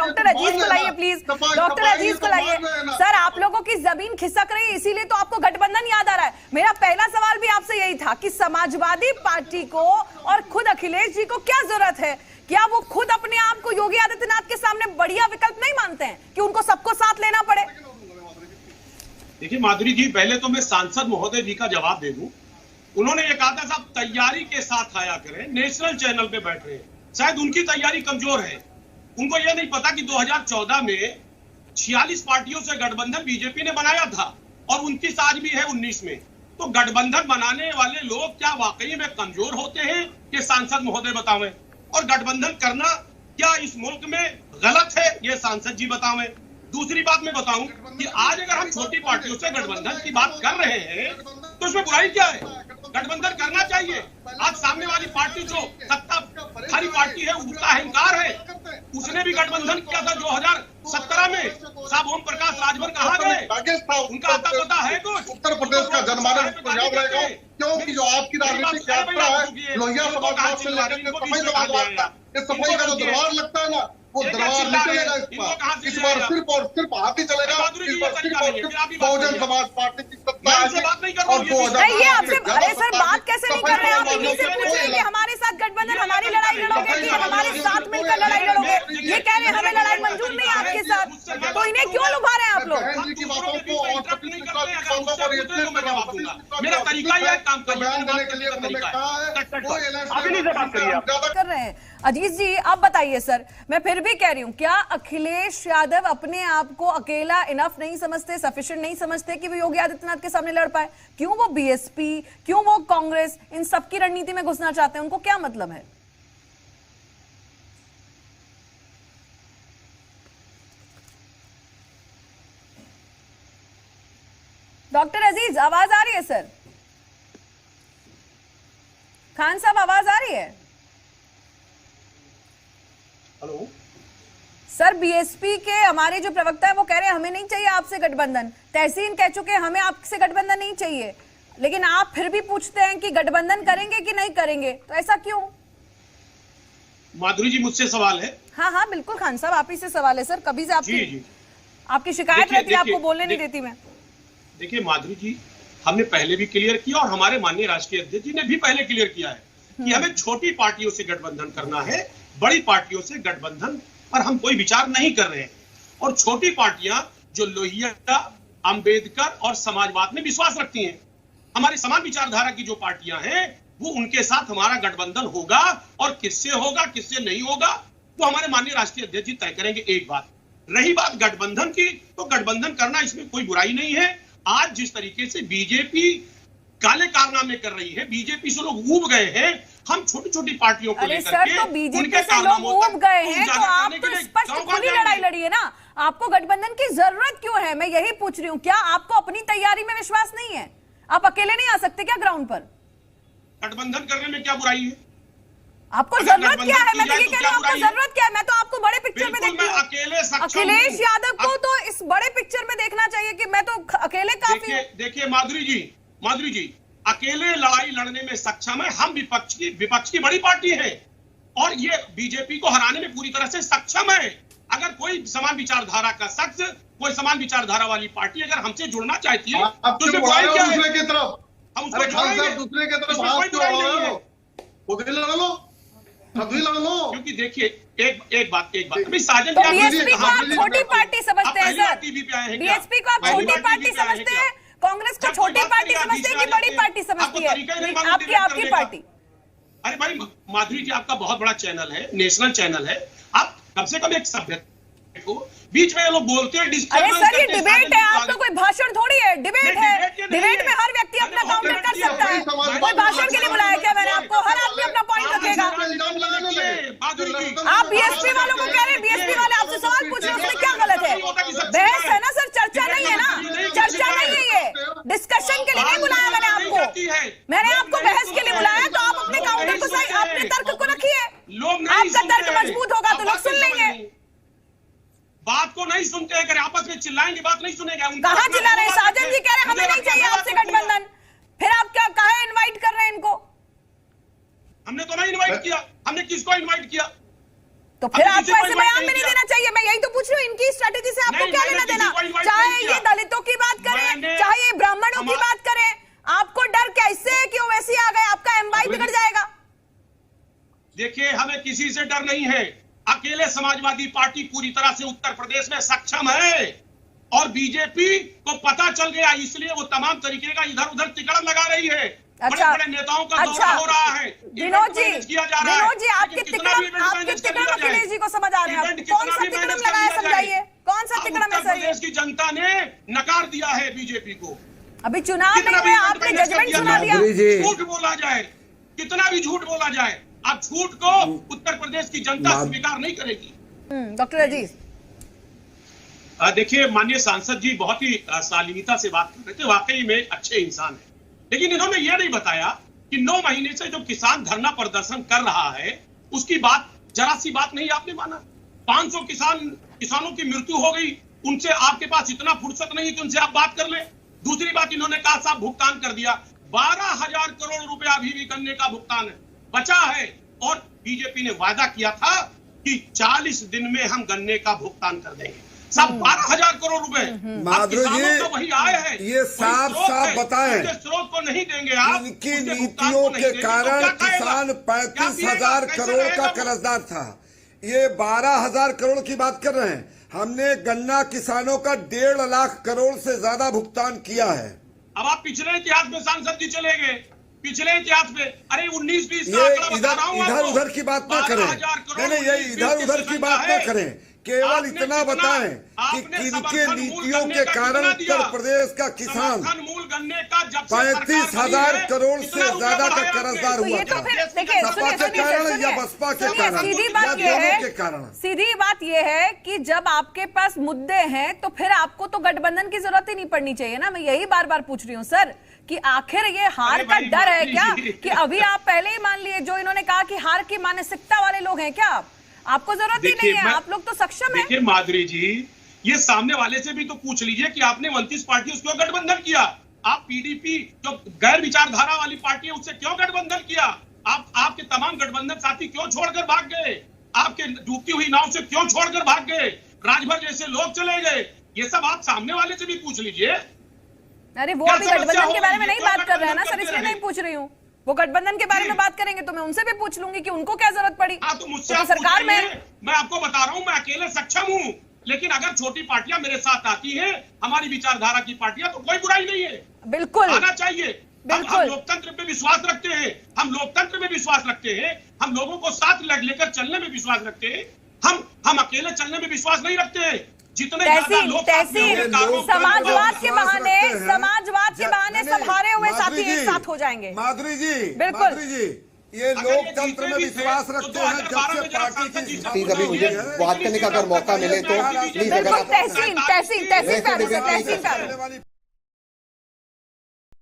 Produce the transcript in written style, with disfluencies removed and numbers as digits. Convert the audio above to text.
Doctor अजीज को लाइए please, doctor अजीज को लाइए। सर आप लोगों की जमीन खिसक रही है, इसीलिए तो आपको गठबंधन याद आ रहा है। मेरा पहला सवाल भी आपसे यही था कि समाजवादी पार्टी को और खुद अखिलेश जी को क्या जरूरत है? क्या वो खुद अपने आप को योगी आदित्यनाथ के सामने बढ़िया विकल्प नहीं मानते हैं कि उनको सबको साथ लेना पड़े? देखिए माधुरी जी, पहले तो मैं सांसद महोदय जी का जवाब दे दूं। उन्होंने ये कहा था साहब तैयारी के साथ आया करें, नेशनल चैनल पे बैठ रहे हैं, शायद उनकी तैयारी कमजोर है। उनको यह नहीं पता कि 2014 में 46 पार्टियों से गठबंधन बीजेपी ने बनाया था और 29 आज भी है 19 में। तो गठबंधन बनाने वाले लोग क्या वाकई में कमजोर होते हैं? ये सांसद महोदय बतावें। और गठबंधन करना क्या इस मुल्क में गलत है? ये सांसद जी बतावें। दूसरी बात मैं बताऊं कि आज अगर हम छोटी पार्टियों से गठबंधन की बात कर रहे हैं तो इसमें बुराई क्या है? गठबंधन करना चाहिए। आज सामने वाली पार्टी जो सत्ताधारी पार्टी है, उसका अहंकार है, उसने भी गठबंधन किया था 2017 में। साहब ओम प्रकाश राजभर कहाँ गए? उनका आता पता है कुछ? उत्तर प्रदेश का जनमानस को याद रहेगा, क्योंकि जो आपकी राजनीतिक यात्रा है लोहिया समाजवाद से लेकर के सफाई समाजवाद का, इस सफाई का जो दरबार लगता है ना, वो दरबार नहीं चलेगा इस बार सिर्फ और सिर्फ हाथी चलेगा। इस बार सिर्फ और सिर्फ बहुजन समाज पार्टी की सत्ता है और 2000। ये आपसे, अरे सर बात कैसे नहीं कर रहे हैं आप? इन्हीं से पूछिए कि हमारे साथ गठबंधन, हमारी लड़ाई लड़ोगे कि हमारे साथ मिलकर लड़ाई लड़ोगे? ये कह रहे हैं हमें लड़ाई मंजूर नहीं है आपके साथ, तो इन्हें क्यों लुभा रहे हैं आप लोग? की बातों को और मेरा तरीका यह काम बयान देने के लिए उन्होंने कहा है कर रहे हैं। अजीज जी आप बताइए सर, मैं फिर भी कह रही हूं, क्या अखिलेश यादव अपने आप को अकेला इनफ नहीं समझते, सफिशिएंट नहीं समझते कि वो योगी आदित्यनाथ के सामने लड़ पाए? क्यों वो बीएसपी, क्यों वो कांग्रेस इन सब की रणनीति में घुसना चाहते हैं? उनको क्या मतलब है? डॉक्टर अजीज आवाज आ रही है सर? खान साहब आवाज आ रही है? हेलो सर बीएसपी के हमारे जो प्रवक्ता है वो कह रहे हैं हमें नहीं चाहिए आपसे गठबंधन। तहसीन कह चुके हैं हमें आपसे गठबंधन नहीं चाहिए, लेकिन आप फिर भी पूछते हैं कि गठबंधन करेंगे कि नहीं करेंगे, तो ऐसा क्यों? माधुरी जी मुझसे सवाल है? हाँ हाँ बिल्कुल खान साहब आप ही से सवाल है सर, कभी से आपकी शिकायत रहती है, आपको बोलने नहीं देती मैं। देखिए माधुरी जी, हमने पहले भी क्लियर किया और हमारे माननीय राष्ट्रीय अध्यक्ष जी ने भी पहले क्लियर किया है कि हमें छोटी पार्टियों से गठबंधन करना है, बड़ी पार्टियों से गठबंधन पर हम कोई विचार नहीं कर रहे हैं। और छोटी पार्टियां जो लोहिया, अंबेडकर और समाजवाद में विश्वास रखती हैं, हमारी समान विचारधारा की जो पार्टियां हैं, वो उनके साथ हमारा गठबंधन होगा। और किससे होगा किससे नहीं होगा वो हमारे माननीय राष्ट्रीय अध्यक्ष जी तय करेंगे। एक बात रही बात गठबंधन की, तो गठबंधन करना इसमें कोई बुराई नहीं है। आज जिस तरीके से बीजेपी काले कारनामे कर रही है, बीजेपी से लोग ऊब गए हैं, हम छोटी छोटी पार्टियों को लेकर के, सर तो बीजेपी से लोग ऊब गए हैं तो आप तो स्पष्ट खुली लड़ाई लड़िए ना। आपको गठबंधन की जरूरत क्यों है, मैं यही पूछ रही हूँ। क्या आपको अपनी तैयारी में विश्वास नहीं है? आप अकेले नहीं आ सकते क्या ग्राउंड पर? गठबंधन करने में क्या बुराई है? आपको जरूरत क्या है? मैं तो ये कह रहा हूँ आपको जरूरत क्या है? मैं तो आपको बड़े पिक्चर में देखती हूँ। अखिलेश यादव को तो इस बड़े पिक्चर में देखना चाहिए कि मैं तो अकेले काफी। देखिए माधुरी जी अकेले लड़ाई लड़ने में सक्षम है। हम विपक्ष की बड़ी पार्टी है और ये बीजेपी को हराने में पूरी तरह से सक्षम है। अगर कोई समान विचारधारा का शख्स, कोई समान विचारधारा वाली पार्टी अगर हमसे जुड़ना चाहती है तो उसमें बुराई क्या है? दूसरे की तरफ हम उसको छोड़ेंगे, दूसरे की तरफ कोई बुराई नहीं है। खुद ही लड़ लो, क्योंकि देखिए एक बात अभी साजन तो बीएसपी को आप छोटी पार्टी समझते हैं सर? बीएसपी को आप छोटी पार्टी समझते हैं? कांग्रेस को छोटी पार्टी समझते हैं कि बड़ी पार्टी समझती है आपकी पार्टी? अरे भाई माधुरी जी, आपका बहुत बड़ा चैनल है, नेशनल चैनल है, आप कम से कम एक सभ्य को बीच में लोग बोलते हैं। अरे सर ये डिबेट है, आपका कोई भाषण थोड़ी है, डिबेट है। डिबेट में हर व्यक्ति अपना काउंटर कर सकता है। कोई भाषण के लिए बुलाया क्या मैंने आपको? हर आदमी अपना पॉइंट रखेगा। आप बीएसपी वालों को कह रहे हैं, बीएसपी वाले आपसे सवाल पूछ रहे हैं, उसमें क्या गलत है? बहस है ना सर, चर्चा नहीं है ना, चर्चा नहीं है, ये डिस्कशन के लिए नहीं बुलाया मैंने आपको। मैंने आपको बहस के लिए बुलाया, तो आप अपने काउंटर को सही, अपने तर्क को रखिए। आपका तर्क मजबूत होगा तो लोग सुन लेंगे। बात को नहीं सुनते हैं, आपस में चिल्लाएंगे, बात नहीं सुनेगा। कहाँ चिल्ला रहे हैं? साजन जी कह रहे हैं हमें नहीं चाहिए आपसे गठबंधन, फिर आप क्या कहा इनवाइट कर रहे हैं इनको? हमने तो नहीं इनवाइट किया। हमने किसको इनवाइट किया? तो फिर आपको ऐसे बयान में नहीं देना चाहिए। मैं यही नहीं है। अकेले समाजवादी पार्टी पूरी तरह से उत्तर प्रदेश में सक्षम है और बीजेपी को पता चल गया, इसलिए वो तमाम तरीके का इधर उधर टिकट लगा रही है। अच्छा, बड़े बड़े नेताओं का दौरा हो रहा है, विनोद जी, किया जा रहा है। विनोद जी, आपके तिकड़म अखिलेश जी को समझ आ रहे हैं, कौन सा तिकड़म लगाया समझाइए, कौन सा तिकड़म है सर? प्रदेश की जनता ने नकार दिया है बीजेपी को। अभी चुनाव नहीं हुए, आपने जजमेंट सुना दिया। झूठ बोला जाए, कितना भी झूठ बोला जाए, अब झूठ को उत्तर प्रदेश की जनता स्वीकार नहीं करेगी। डॉक्टर अजीज, देखिए, माननीय सांसद जी बहुत ही शालीनता से बात कर रहे थे, वाकई में अच्छे इंसान है, लेकिन इन्होंने ये नहीं बताया कि 9 महीने से जो किसान धरना प्रदर्शन कर रहा है उसकी बात, जरा सी बात नहीं आपने माना। 500 किसानों की मृत्यु हो गई, उनसे आपके पास इतना फुर्सत नहीं कि उनसे आप बात कर ले। दूसरी बात, इन्होंने कहा साहब भुगतान कर दिया, 12,000 करोड़ रुपया अभी भी गन्ने का भुगतान बचा है और बीजेपी ने वादा किया था कि 40 दिन में हम गन्ने का भुगतान कर देंगे। सब 12,000 करोड़ रुपए माधुरी जी, तो वही आए हैं, ये साफ साफ बताएं, स्रोत को नहीं देंगे आप। इनकी नीतियों के कारण किसान 35,000 करोड़ का कर्जदार था, ये 12,000 करोड़ की बात कर रहे हैं। हमने गन्ना किसानों का 1.5 लाख करोड़ से ज्यादा भुगतान किया है। अब आप पिछले इतिहास में सांसद जी चले गए, पिछले इतिहास में, अरे 19-20 ये इधर उधर की बात ना करें, नहीं ये इधर उधर की बात ना करें, केवल इतना बताएं कि किनके नीतियों के कारण उत्तर प्रदेश का किसान 35,000 करोड़ से ज्यादा का कर्जदार हुआ था। सपा के कारण या बसपा के कारण, सीधी बात ये दोनों के है, कारण। सीधी बात ये है कि जब आपके पास मुद्दे हैं तो फिर आपको तो गठबंधन की जरूरत ही नहीं पड़नी चाहिए ना। मैं यही बार बार पूछ रही हूँ सर कि आखिर ये हार का डर है क्या कि अभी आप पहले ही मान लिए, जो इन्होंने कहा कि हार की मानसिकता वाले लोग हैं क्या आपको जरूरत ही नहीं है, आप लोग तो सक्षम है। देखिए माधुरी जी, ये सामने वाले से भी तो पूछ लीजिए कि आपने 29 पार्टियों से क्यों गठबंधन किया? आप पीडीपी जो गैर विचारधारा वाली पार्टी है उससे क्यों गठबंधन किया? आपके तमाम गठबंधन साथी क्यों छोड़कर भाग गए? आपके डूबती हुई नाव से क्यों छोड़कर भाग गए? राजभर जैसे लोग चले गए, ये सब आप सामने वाले से भी पूछ लीजिए। अरे वो अभी गठबंधन के बारे में नहीं बात कर रहे हैं ना सर, इसलिए नहीं पूछ रही हूँ। वो गठबंधन के बारे में बात करेंगे तो मैं उनसे भी पूछ लूंगी कि उनको क्या जरूरत पड़ी। तो मुझसे तो सरकार में मैं आपको बता रहा हूं, मैं अकेले सक्षम हूं, लेकिन अगर छोटी पार्टियां मेरे साथ आती हैं, हमारी विचारधारा की पार्टियां, तो कोई बुराई नहीं है, बिल्कुल आना चाहिए। हम लोकतंत्र पे विश्वास रखते हैं, हम लोकतंत्र में विश्वास रखते हैं, हम लोगों को साथ लेकर चलने में विश्वास रखते हैं, हम अकेले चलने में विश्वास नहीं रखते हैं। जितने समाजवाद के बहाने सब हारे हुए साथी एक साथ हो जाएंगे। माधुरी जी, बिल्कुल माधुरी जी, ये लोकतंत्र में विश्वास रखते हैं जब से पार्टी की। प्लीज अभी मुझे बात करने का अगर मौका मिले तो प्लीज, अगर तहसीन